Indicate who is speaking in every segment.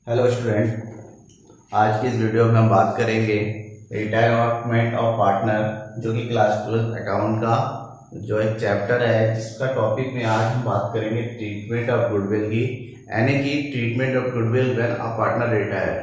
Speaker 1: Hello student, आज की इस वीडियो में हम बात करेंगे रिटायरमेंट ऑफ पार्टनर जो कि क्लास 12 अकाउंट का जो एक चैप्टर है, जिसका टॉपिक में आज हम बात करेंगे ट्रीटमेंट ऑफ गुडविल की, यानी कि treatment of goodwill when a partner retire.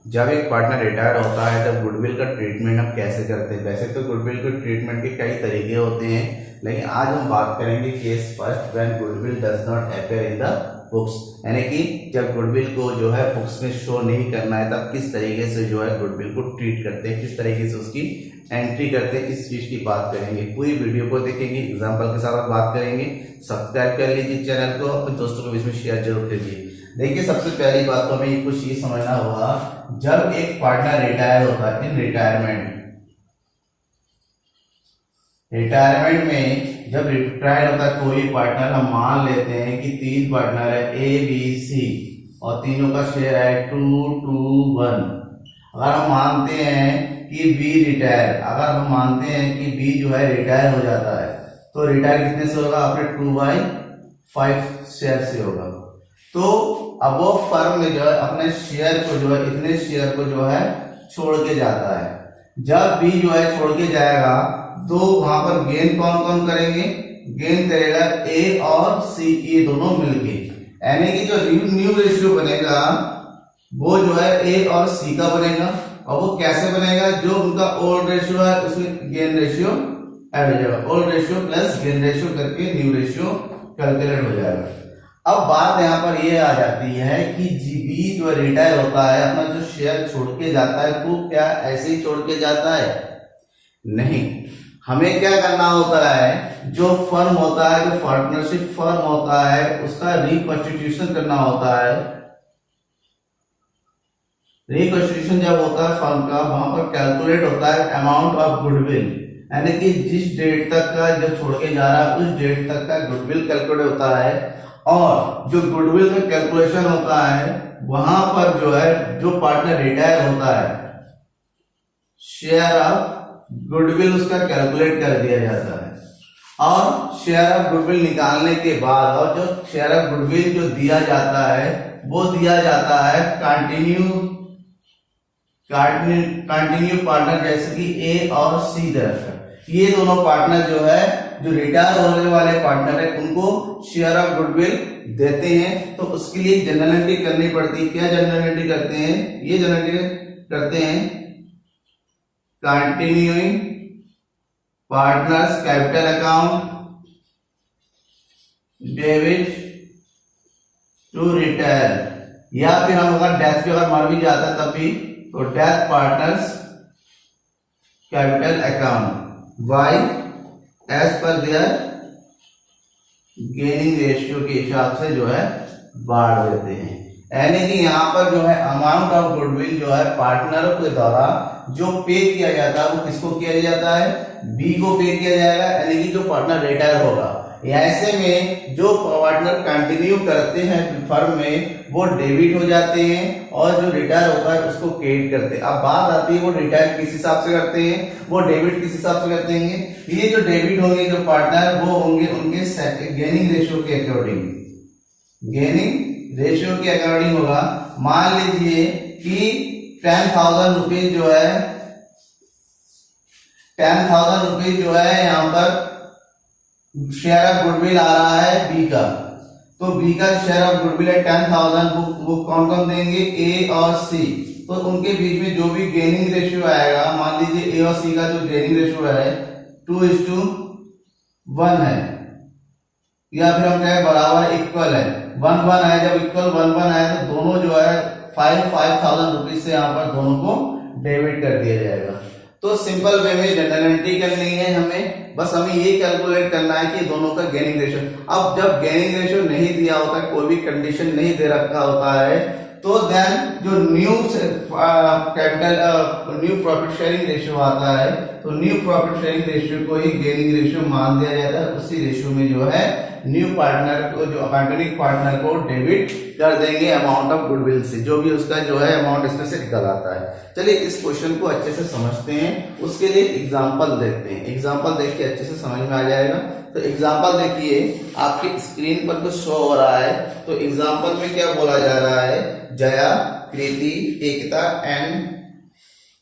Speaker 1: जब एक पार्टनर रिटायर होता है तब गुडविल का ट्रीटमेंट हम कैसे करते हैं। वैसे तो गुडविल के ट्रीटमेंट के कई तरीके होते हैं, लेकिन आज हम बात करेंगे case first when goodwill does not appear in the books, यानी कि जब गुडविल को जो है बुक्स में शो नहीं करना है तब किस तरीके से जो है गुडविल को ट्रीट करते हैं, किस तरीके से उसकी एंट्री करते हैं, इस चीज की बात करेंगे। पूरी वीडियो को देखेंगे, एग्जांपल के साथ बात करेंगे। सब्सक्राइब कर लीजिए चैनल को, अपने दोस्तों के बीच में शेयर जरूर कीजिए। देखिए, सबसे पहली बात तो हमें कुछ ये समझना होगा, जब एक पार्टनर रिटायर होता है, इन रिटायरमेंट में जब रिटायर होता है कोई पार्टनर, हम मान लेते हैं कि 3 पार्टनर है ए बी सी और तीनों का शेयर है 2-2-1। अगर हम मानते हैं कि बी रिटायर, अगर हम मानते हैं कि बी जो है रिटायर हो जाता है तो रिटायर कितने से होगा? अपने 2/5 शेयर से होगा। तो अब वो फर्म में जो है अपने शेयर को जो है, इतने शेयर को जो है छोड़ के जाता है। जब बी जो है छोड़ के जाएगा तो वहां पर गेन कौन कौन करेंगे? गेन करेगा ए और सी, ये दोनों मिलके, यानी कि जो न्यू रेशियो बनेगा वो जो है ए और सी का बनेगा। और वो कैसे बनेगा? जो उनका ओल्ड रेशियो है उसमें गेन रेशियो ऐड हो जाएगा, old ratio plus gain ratio करके न्यू रेशियो कैलकुलेट हो जाएगा। अब बात यहाँ पर ये आ जाती है कि बी जो रिटायर होता है, अपना जो शेयर छोड़ के जाता है वो क्या ऐसे ही छोड़ के जाता है? नहीं, हमें क्या करना होता है, जो फर्म होता है, जो पार्टनरशिप फर्म होता है, उसका रिकॉन्स्टिट्यूशन करना होता है। रिकॉन्स्टिट्यूशन जब होता है फर्म का, वहां पर कैलकुलेट होता है अमाउंट ऑफ गुडविल, यानी कि जिस डेट तक का जो छोड़ के जा रहा है उस डेट तक का गुडविल कैलकुलेट होता है। और जो गुडविल का कैलकुलेशन होता है वहां पर जो है, जो पार्टनर रिटायर होता है, शेयर ऑफ गुडविल उसका कैलकुलेट कर दिया जाता है। और शेयर ऑफ गुडविल निकालने के बाद, और जो शेयर ऑफ गुडविल जो दिया जाता है वो दिया जाता है कंटिन्यू पार्टनर, जैसे कि ए और सी तरफ। ये दोनों पार्टनर जो है, जो रिटायर होने वाले पार्टनर है, उनको शेयर ऑफ गुडविल देते हैं। तो उसके लिए जनरल एंट्री करनी पड़ती है। क्या जनरल एंट्री करते हैं? ये जनरल एंट्री करते हैं continuing partners capital account debit to retire, या फिर हम अगर डेथ पे अगर मर भी जाता है तब भी तो death partners capital account by as per their gaining ratio के हिसाब से जो है बांट देते हैं। यानी कि यहाँ पर जो है अमाउंट ऑफ गुडविल जो है पार्टनरों के द्वारा जो पे किया जाता है वो किसको किया जाता है? बी को पे किया जाएगा, यानी कि जो पार्टनर रिटायर होगा। ऐसे में जो पार्टनर कंटिन्यू करते हैं फर्म में वो डेबिट हो जाते हैं, और जो रिटायर होता है उसको क्रेडिट करते हैं। अब बात आती है वो रिटायर किस हिसाब से करते हैं, वो डेबिट किस हिसाब से करते हैं? ये जो डेबिट होंगे जो पार्टनर, वो होंगे उनके गेनिंग रेशियो के अकॉर्डिंग। गेनिंग रेशियो के अकॉर्डिंग होगा। मान लीजिए कि 10,000 रुपीज जो है, 10,000 रुपीज जो है यहाँ पर शेयर ऑफ गुडविल आ रहा है बी का, तो बी का शेयर ऑफ गुडविल है 10,000। वो कौन कौन देंगे? ए और सी। तो उनके बीच में जो भी गेनिंग रेशियो आएगा, मान लीजिए ए और सी का जो गेनिंग रेशियो है 2:1 है, या फिर हम कहें बराबर इक्वल है, 1:1 है। जब इक्वल 1:1 है तो दोनों जो है 5,000 रुपीज से यहाँ पर दोनों को डेबिट कर दिया जाएगा। तो सिंपल वे में जनरल एंट्री करनी है हमें, बस हमें ये कैलकुलेट करना है कि दोनों का गेनिंग रेशियो। अब जब गेनिंग रेशियो नहीं दिया होता है, कोई भी कंडीशन नहीं दे रखा होता है, तो देन जो न्यू प्रॉफिट शेयरिंग रेशियो आता है, तो न्यू प्रॉफिट शेयरिंग रेशियो को ही गेनिंग रेशियो मान दिया जाता है। उसी रेशियो में जो है न्यू पार्टनर को, जो कंटिन्यू पार्टनर को डेबिट कर देंगे अमाउंट ऑफ गुडविल से, जो भी उसका जो है अमाउंट इसमें से निकल आता है। चलिए इस क्वेश्चन को अच्छे से समझते हैं, उसके लिए एग्जांपल देखते हैं। एग्जांपल देख के अच्छे से समझ में आ जाएगा। तो एग्जांपल देखिए, आपके स्क्रीन पर कुछ शो हो रहा है। तो एग्जांपल में क्या बोला जा रहा है? Jaya Kriti, Ekta and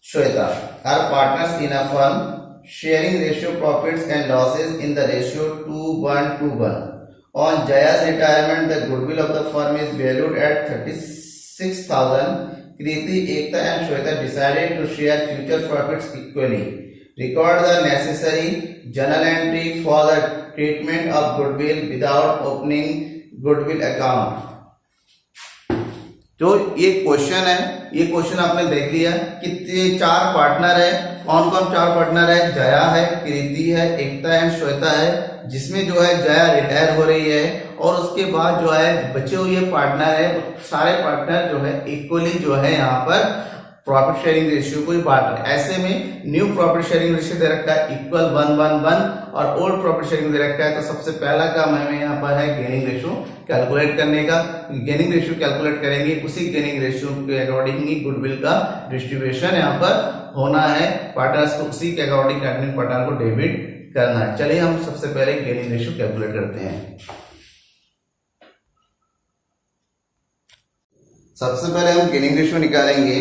Speaker 1: Shweta are partners in a firm, sharing ratio profits and losses in the ratio 2:1:1. On Jaya's retirement, the goodwill of the firm is valued at 36,000. Kriti, Ekta and Shweta decided to share future profits equally. Record the necessary journal entry for the treatment of goodwill without opening goodwill account. जो ये question है, ये question आपने देख लिया। कितने चार partner है, कौन कौन चार पार्टनर है? जया है, कृति है, एकता है, श्वेता है। जिसमें जो है जया रिटायर हो रही है और उसके बाद जो है बचे हुए पार्टनर है, सारे पार्टनर जो है इक्वली जो है यहाँ पर प्रॉफिट शेयरिंग रेशियो को ही बांट रहे हैं। ऐसे में न्यू प्रॉफिट शेयरिंग रेशियो दे रखा है इक्वल 1:1 और ओल्ड प्रॉफिट शेयरिंग दे रखा है। तो सबसे पहला काम हमें यहाँ पर है गेनिंग रेशियो कैलकुलेट करने का। गेनिंग रेशियो कैलकुलेट करेंगे, उसी गेनिंग रेशियो के अकॉर्डिंग ही गुडविल का डिस्ट्रीब्यूशन यहाँ पर होना है। पार्टनर्स को उसी के अकॉर्डिंग कंटिन्यू पार्टनर को डेबिट करना है। चलिए हम सबसे पहले गेनिंग रेशियो कैलकुलेट करते हैं। सबसे पहले हम गेनिंग रेशियो निकालेंगे।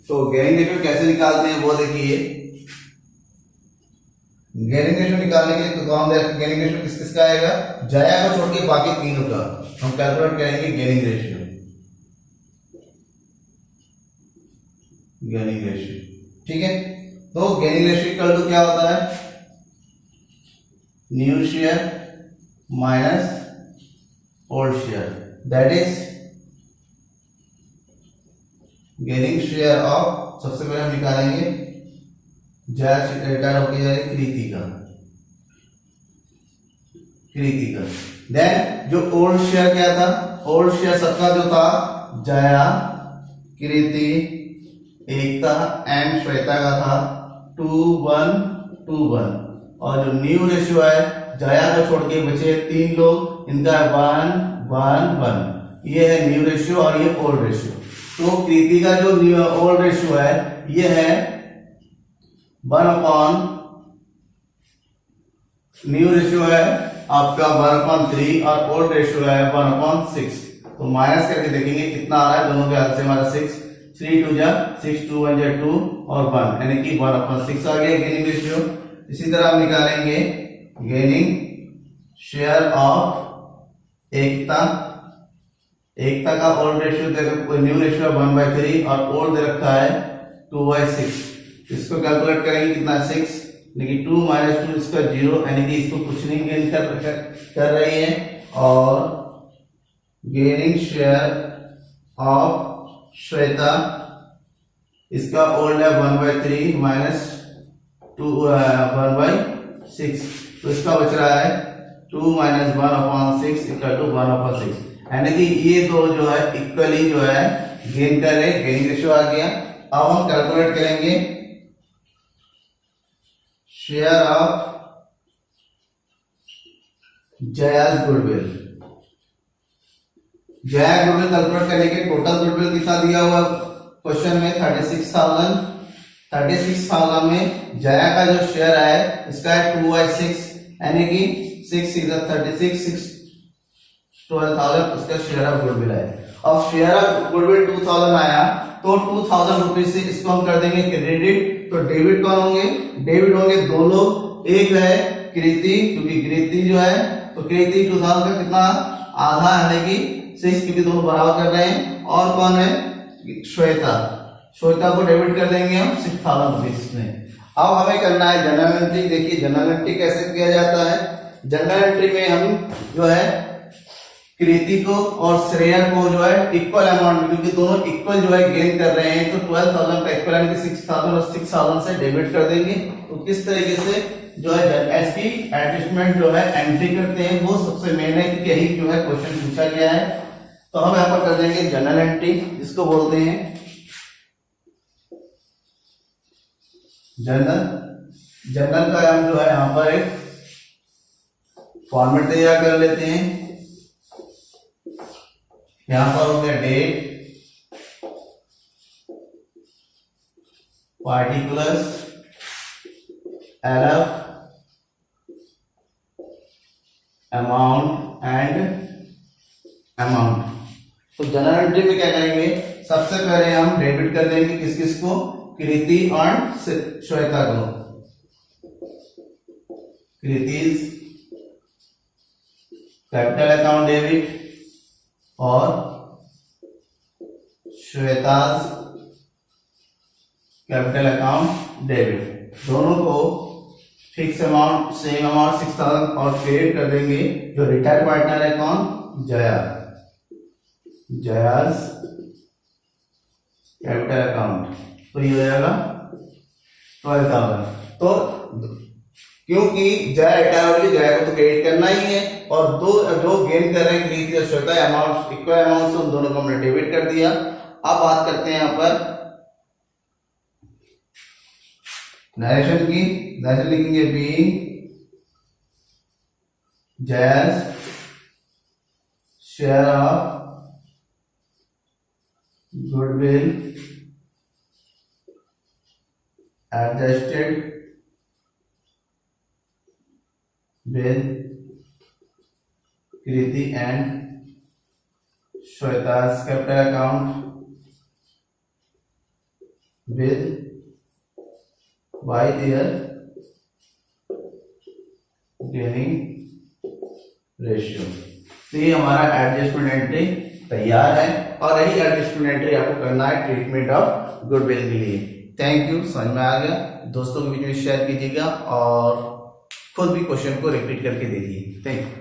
Speaker 1: तो गेनिंग रेशियो कैसे निकालते हैं वो देखिए। गेनिंग रेशियो निकालने के लिए तो कौन देगा? गेनिंग रेशियो किस किस का आएगा? जया को छोड़ के बाकी तीनों का हम कैलकुलेट करेंगे गेनिंग रेशियो। गेनिंग रेशियो ठीक है। तो गेनिंग रेशियो इक्वल टू क्या होता है? New share minus old share, that is gaining share of. सबसे पहले हम निकालेंगे जया रिटायर होकर जाएगी कृति का। देन जो ओल्ड शेयर क्या था? ओल्ड शेयर सबका जो था जया, कृति, एकता एंड श्वेता का था 2:1:1 और जो न्यू रेशियो है जया को छोड़ के बचे तीन लोग, इनका 1:1:1। ये है न्यू रेशियो और ये ओल्ड रेशियो। तो कृति का जो ओल्ड रेशियो है ये है 1/, न्यू रेशियो है आपका 1/3 और ओल्ड रेशियो है 1/6। तो माइनस करके देखेंगे कितना आ रहा है। दोनों के हाथ से हमारा 6, 3 2 जा 6, 2 1 जा 2 और 1 यानी कि 1/6 आ गया गेनिंग रेशियो। इसी तरह हम निकालेंगे गेनिंग शेयर ऑफ एकता। एकता का ओल्ड रेशियो न्यू रेशियो 1/3 और ओल्ड दे रखा है 2/6। इसको कैलकुलेट करेंगे कितना 6, लेकिन 2 - 2 इसका 0 यानी कि इसको कुछ नहीं गेन कर रही है। और गेनिंग शेयर ऑफ श्वेता, इसका ओल्ड है 1/3 माइनस 1/6, तो इसका बच रहा है 2 - 1/6 = 1/6 यानी कि ये दो जो है इक्वली जो है गेन कर रहे हैं। गेनिंग रेशियो आ गया। अब हम कैलकुलेट करेंगे share of Jaya's goodwill. Jaya goodwill calculate करने के टोटल गुडविल कितना दिया हुआ क्वेश्चन में 36,000। 36,000 में जया का जो शेयर है इसका है 2/6 यानी कि 6 × 36 6 12,000 उसका शेयर ऑफ गुडविल है। अब शेयर ऑफ गुडविल 2,000 आया तो 2,000 रुपीज से इसको हम कर देंगे क्रेडिट। तो डेबिट कौन होंगे? डेबिट होंगे दो लोग, एक है कृति क्योंकि कृति जो है तो कृति 2,000 का कितना आधा यानी कि 6 क्योंकि दोनों बराबर कर रहे हैं। और कौन है? श्वेता। श्वेता को डेबिट कर देंगे हम 6,000 रुपीज में। अब हमें करना है जनरल एंट्री। देखिए जनरल एंट्री कैसे किया जाता है। जनरल एंट्री में हम जो है कृति को और श्रेया को जो है इक्वल अमाउंट, क्योंकि दोनों इक्वल जो है गेन कर रहे हैं, तो 12,000 का इक्वल यानी कि 6,000 और 6,000 से डेबिट कर देंगे। तो किस तरीके से जो है इसकी एडजस्टमेंट जो है एंट्री करते हैं वो सबसे मेन है, क्योंकि यही जो है क्वेश्चन पूछा गया है। तो हम यहाँ पर कर देंगे जनरल एंट्री, जिसको बोलते हैं जनरल का हम जो है यहाँ पर एक फॉर्मेट तैयार कर लेते हैं। यहां पर हो गया date, particulars, LF, amount and amount. तो जनरल एंट्री में क्या करेंगे? सबसे पहले हम डेबिट कर देंगे किस किस को, कृति और श्वेता को। कृतिज कैपिटल अकाउंट डेबिट और श्वेताज कैपिटल अकाउंट डेबिट, दोनों को फिक्स अमाउंट सेम अमाउंट 6000 और क्रेडिट कर देंगे। जो रिटायर्ड पार्टनर है कौन, जया, जयाज कैपिटल अकाउंट, तो ये हो जाएगा 12,000। तो क्योंकि जया रिटायर होगी, जया को तो क्रेडिट करना ही है, और दो जो गेन कर रहे हैं कृति और श्वेता अमाउंट इक्वल अमाउंट से उन दोनों को हमने डेबिट कर दिया। अब बात करते हैं यहाँ पर नरेशन की। नरेशन लिखेंगे बीइंग जयाज share of goodwill adjusted with Kriti and Shweta's capital account with by their gaining ratio। तो ये हमारा एडजस्टमेंट एंट्री तैयार है, और यही एडजस्टमेंट एंट्री आपको करना है ट्रीटमेंट ऑफ गुडविल के लिए। थैंक यू, समझ में आ गया। दोस्तों के बीच में शेयर कीजिएगा और खुद भी क्वेश्चन को रिपीट करके देखिए। Thank you.